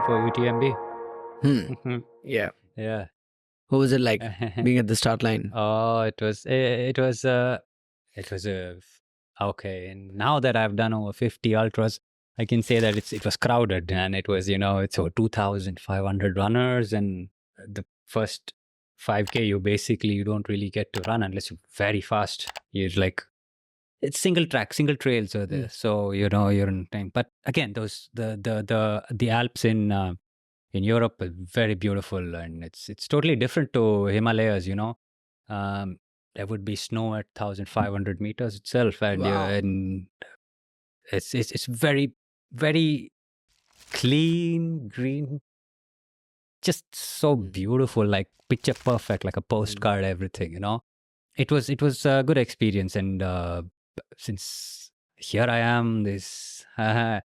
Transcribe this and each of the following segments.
for UTMB. Hmm. Yeah. Yeah. What was it like being at the start line? Oh, it was okay. And now that I've done over 50 ultras, I can say that it was crowded, and it was, it's over 2,500 runners, and the first 5K you don't really get to run unless you're very fast. You're like, it's single trails are there, so you're in time. But again, those the Alps in Europe are very beautiful, and it's totally different to Himalayas. There would be snow at 1,500 meters itself, and Wow. and it's very, very clean, green, just so beautiful, like picture perfect, like a postcard. Everything. It was a good experience, and since here I am, this a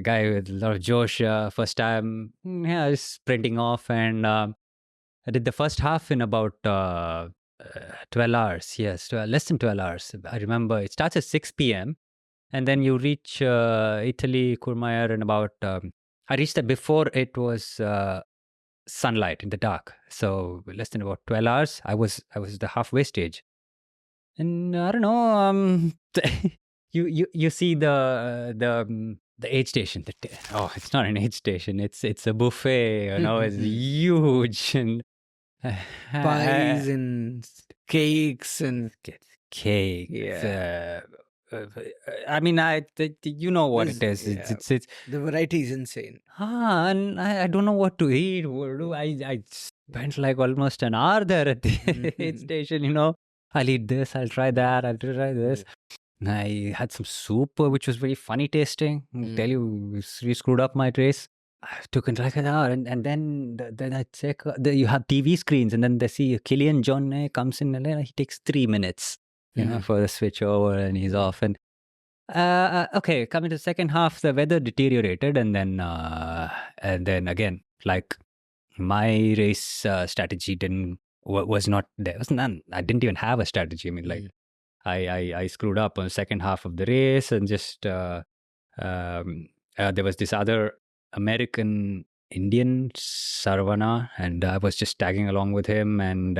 guy with a lot of josh, first time, yeah, sprinting off, and I did the first half in about 12 hours. Yes, less than 12 hours. I remember it starts at 6 p.m. and then you reach Italy, Courmayeur, in about. I reached there before it was sunlight in the dark, so less than about 12 hours. I was the halfway stage, and I don't know. You see the aid station. Oh, it's not an aid station. It's a buffet. It's huge, and Pies and cakes and cake. Yeah. I mean, you know what it is. Yeah. It's the variety is insane. and I don't know what to eat. I spent like almost an hour there at the aid station. I'll eat this. I'll try that. I'll try this. And I had some soup, which was very funny tasting. I'll tell you, we screwed up my race. I took it like an hour, and then I check. You have TV screens, and then they see Killian John comes in, and then he takes 3 minutes, for the switch over, and he's off. And okay, coming to the second half, the weather deteriorated, and then again, like my race strategy was not there. Was none. I didn't even have a strategy. I mean, like I screwed up on the second half of the race, and just there was this other American Indian, Sarvana, and I was just tagging along with him, and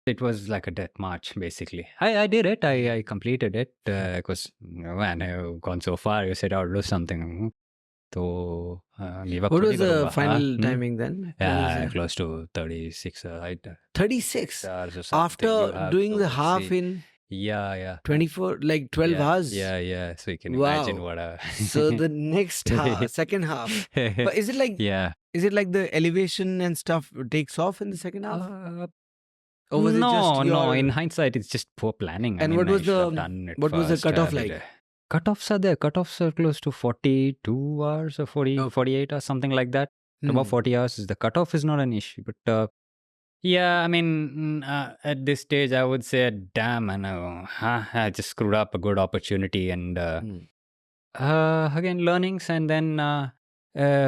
it was like a death march, basically. I did it. I completed it because, man, I've gone so far. You said I'll do something. So, what was the final timing then? Yeah, close to 36. 36? After doing the half in... Yeah. 24, like 12 hours. Yeah. So you can imagine what So the next half, second half. But is it like is it like the elevation and stuff takes off in the second half? Or was it just no. In hindsight, it's just poor planning. And what was the cutoff like? Cutoffs are there. Cutoffs are close to 42 hours or 48 or something like that. About 40 hours is the cutoff is not an issue, but. Yeah, I mean, at this stage, I would say, damn, I just screwed up a good opportunity. And again, learnings, and then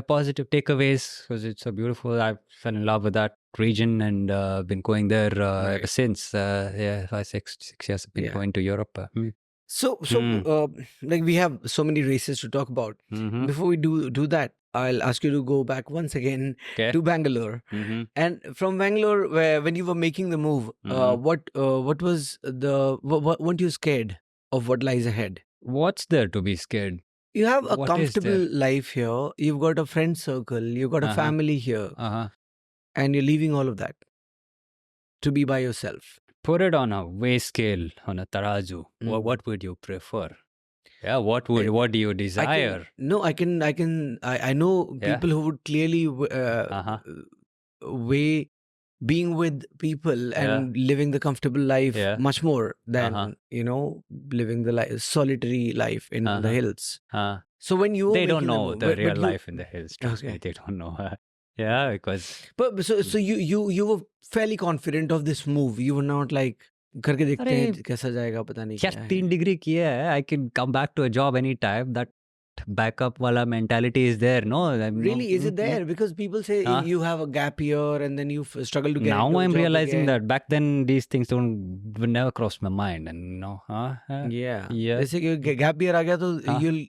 positive takeaways, because it's so beautiful. I fell in love with that region, and been going there ever since. 5, 6 years I've been going to Europe. So like we have so many races to talk about. Before we do that, I'll ask you to go back once again to Bangalore. And from Bangalore, when you were making the move, what was weren't you scared of what lies ahead? What's there to be scared? You have a comfortable life here. You've got a friend circle. You've got a family here. And you're leaving all of that to be by yourself. Put it on a weigh scale, on a tarazu. What would you prefer? Yeah, what do you desire? I know people who would clearly weigh being with people and living the comfortable life much more than living the solitary life in the hills. So when you they don't know the real life in the hills. Trust me, they don't know. Yeah, because so you were fairly confident of this move. You were not like करके देखते हैं कैसा जाएगा पता नहीं क्या है. 3 degree किया है. I can come back to a job anytime. That backup wala mentality is there, no? Really, is it there? Because people say you have a gap year and then you struggle to get now into a I'm job realizing again. that back then these things would never cross my mind, and Yeah. yeah, Jैसे कि gap year आ गया तो you'll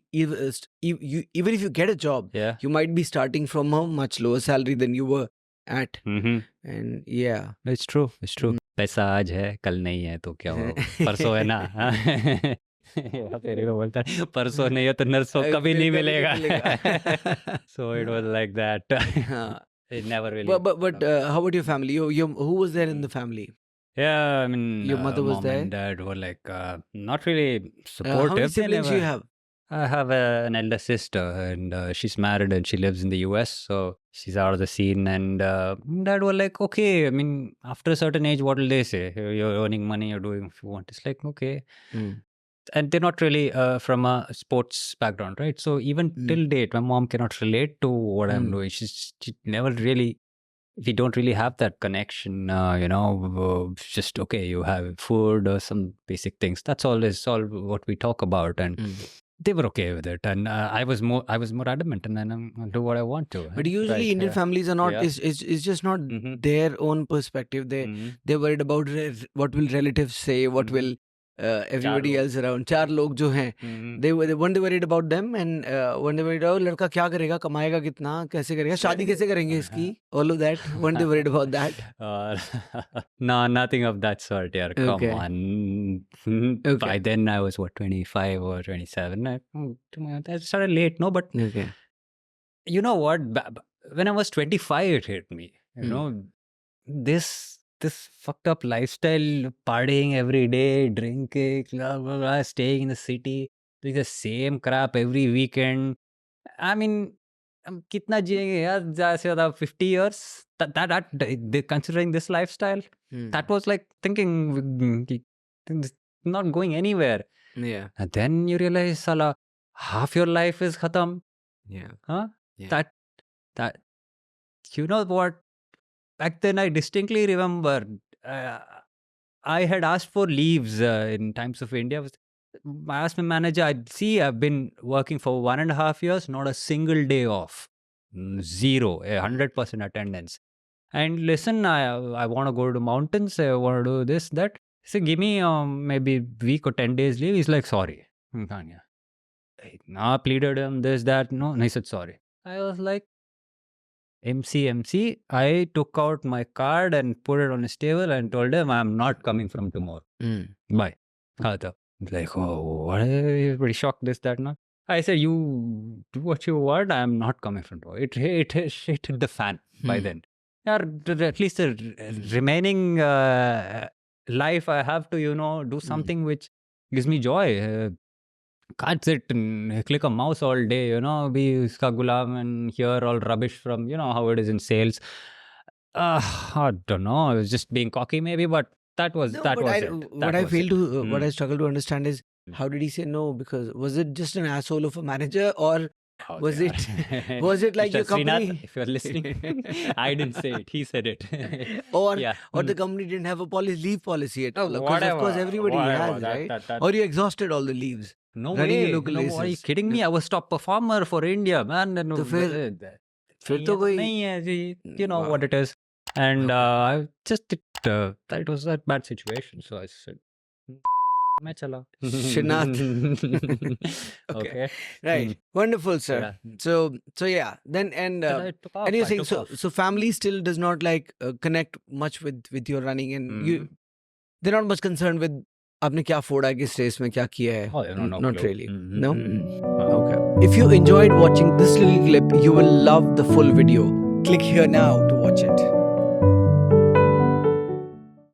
even if you get a job, yeah, you might be starting from a much lower salary than you were at. And yeah, it's true, it's true. पैसा आज है कल नहीं है तो क्या हो, परसों है ना. फिर वो बोलता है परसों नहीं है तो नरसों कभी नहीं मिलेगा. So it was like that. It never really. But how about your family? Who was there in the family? Yeah, I mean, Your mother was mom there? and dad were like not really supportive. How many They siblings never- you have? I have an elder sister, and she's married and she lives in the US, so she's out of the scene. And dad were like, okay, I mean, after a certain age, what will they say? You're earning money, you're doing if you want. It's like, okay. And they're not really from a sports background, right? So even till date, my mom cannot relate to what I'm doing. She never really, we don't really have that connection, just, okay, you have food or some basic things. That's all what we talk about. And they were okay with it, and I was more adamant, and then I'll do what I want to. But usually Indian families are not. It's just not their own perspective. They're worried about what will relatives say, what will everybody else around. 4 लोग जो हैं, they weren't worried about them, and when they worried about लड़का क्या करेगा, कमाएगा कितना, कैसे करेगा, शादी कैसे करेंगे इसकी, all of that. Weren't they worried about that? No, nothing of that sort. Yeah, come on. By then I was 25 or 27. I started late, no, but you know what? When I was 25, it hit me. You know, this fucked up lifestyle, partying every day, drinking, blah, blah, blah, staying in the city, doing the same crap every weekend. I mean, kitna jiyenge yaar, zyada se zyada 50 years. That considering this lifestyle, that was like thinking not going anywhere. Yeah. And then you realize, sala, half your life is khatam. Yeah. Huh? Yeah. That you know what? Back then, I distinctly remember I had asked for leaves in Times of India. I asked my manager, I've been working for 1.5 years, not a single day off. 0, 100% attendance. And listen, I want to go to mountains, I want to do this, that. He said, give me maybe week or 10 days leave. He's like, sorry. I pleaded him, this, that. No, and he said, sorry. I was like, MC, I took out my card and put it on his table and told him I'm not coming from tomorrow. Bye. Like, oh, what? You're pretty shocked, this, that, no? I said, you do what you want, I'm not coming from tomorrow. It hit the fan by then. At least the remaining life, I have to, do something which gives me joy. Can't sit and click a mouse all day, be uska gulam and hear all rubbish from, how it is in sales. I don't know. I was just being cocky maybe, but that was it. What I struggle to understand is, how did he say no? Because was it just an asshole of a manager, or was it like your company? Srinath, if you're listening, I didn't say it. He said it. or the company didn't have a leave policy at all. Because of course everybody has, right? Or you exhausted all the leaves. No way. Are you kidding me? I was top performer for India, man. तो फिर तो कोई, you know what it is. And I just that was a bad situation. So I said, मैं चला. Shashwat. Okay. Right. Wonderful, sir. So yeah. Then and you're saying so family still does not like connect much with your running, and they're not much concerned with आपने क्या फोड़ा, किस race में क्या किया है. Not really. No? Okay. If you enjoyed watching this little clip, you will love the full video. Click here now to watch it.